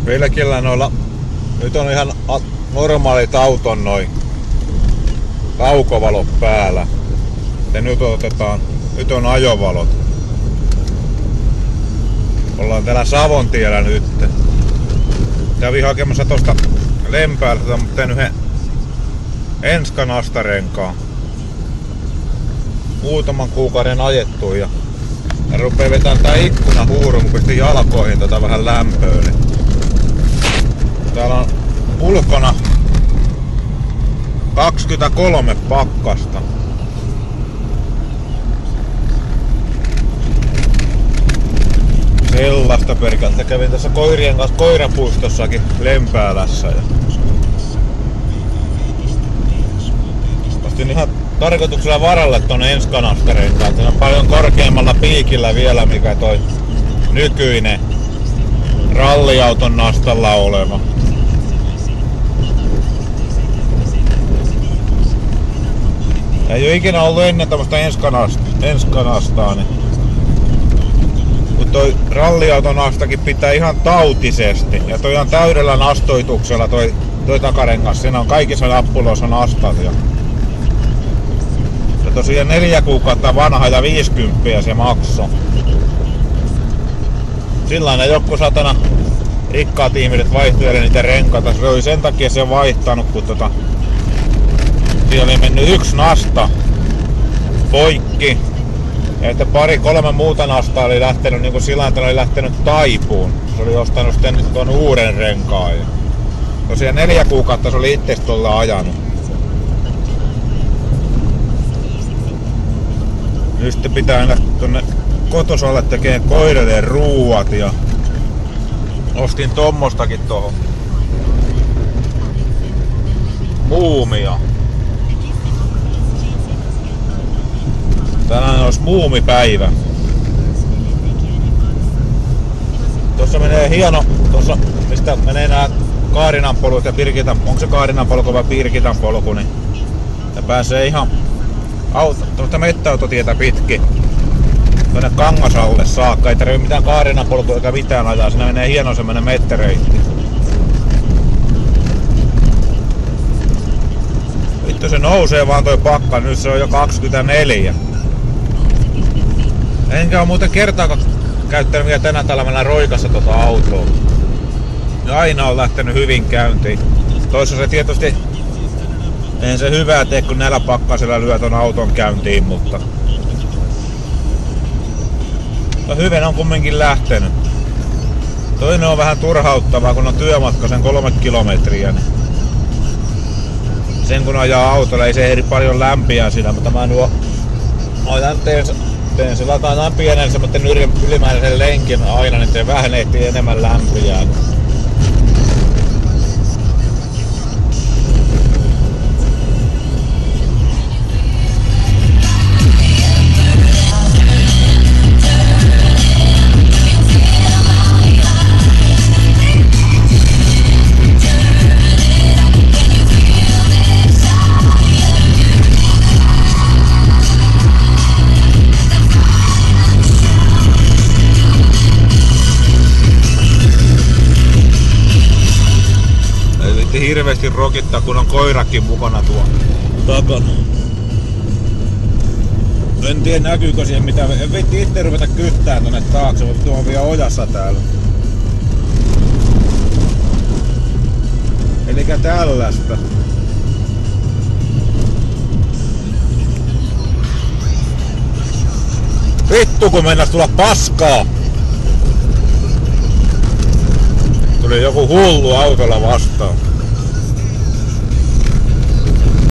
Pelkillä noilla, nyt on ihan normaalit auton noin kaukovalot päällä. Ja nyt on ajovalot. Ollaan täällä Savontiellä nyt. Kävin hakemassa tosta Lempäältä, mutta tein yhden Enskan astarenkaan. Muutaman kuukauden ajettu ja rupee vetämään tää ikkuna huuru, kun pistin jalkoihin vähän lämpöä. Niin täällä on ulkona 23 pakkasta. Sellaista perkältä. Kävin tässä koirien kanssa koirapuistossakin Lempäälässä. Ja ostin ihan tarkoituksella varalle tonne Enskan astarenkaan. Se on paljon korkeammalla piikillä vielä, mikä toi nykyinen ralliauton nastalla oleva. Ei oo ikinä ollut ennen tämmöstä Enskan astaa, niin kun toi ralliauton astakin pitää ihan tautisesti. Ja toi on täydellä nastoituksella toi takarengas. Siinä on kaikissa nappuloissa nastat. Ja tosiaan 4 kuukautta vanha ja 50 se maksoi. Sillain joku satana rikkaat ihmiset vaihteli niitä renkaita. Se oli sen takia se vaihtanut, kun siellä oli mennyt yksi nasta poikki. Ja että 2-3 muuta nastaa oli lähtenyt niin kuin sillä että oli lähtenyt taipuun. Se oli ostanut sitten tuon uuden renkaan. Ja tosiaan 4 kuukautta se oli itse tuolla ajanut. Nyt sitten pitää mennä tuonne kotosalle tekemään koirille ruuat ja ostin tommostakin tohon muumia. Tänään olisi muumipäivä. Tuossa menee hieno, tuossa mistä menee nää Kaarinan polut ja Pirkitan, onko se Kaarinan polku vai Pirkitan polku, niin ja pääsee ihan tuosta mettäautotietä pitkin tuonne Kangasalle saakka. Ei tarvitse mitään Kaarinan polkua eikä mitään ajaa, siinä menee hieno semmonen mettäreitti. Vittu se nousee vaan toi pakka, nyt se on jo 24. Enkä oo muuten kertaakaan käyttänyt vielä tänä talvena roikassa tota autoa. Ja aina on lähtenyt hyvin käyntiin. Toissa se tietysti eihän se hyvää tee, kun näillä pakkasilla lyö ton auton käyntiin, mutta hyvin on kumminkin lähtenyt. Toinen on vähän turhauttavaa, kun on työmatka sen 3 kilometriä. Niin sen kun ajaa autolla, ei se ehdi paljon lämpiä siinä, mutta mä teen se lataan pienen semmoinen ylimääräisen lenkin aina, niin se vähän ehtii enemmän lämpiä. Hirveesti rokittaa, kun on koirakin mukana tuo takana. En tiedä näkyykö siihen mitään. En viitti itse ruveta kyttää tonne taakse, mutta tuo on vielä ojassa täällä. Elikkä tällaista. Vittu kun mennäs tulla paskaa! Tuli joku hullu autolla vastaan.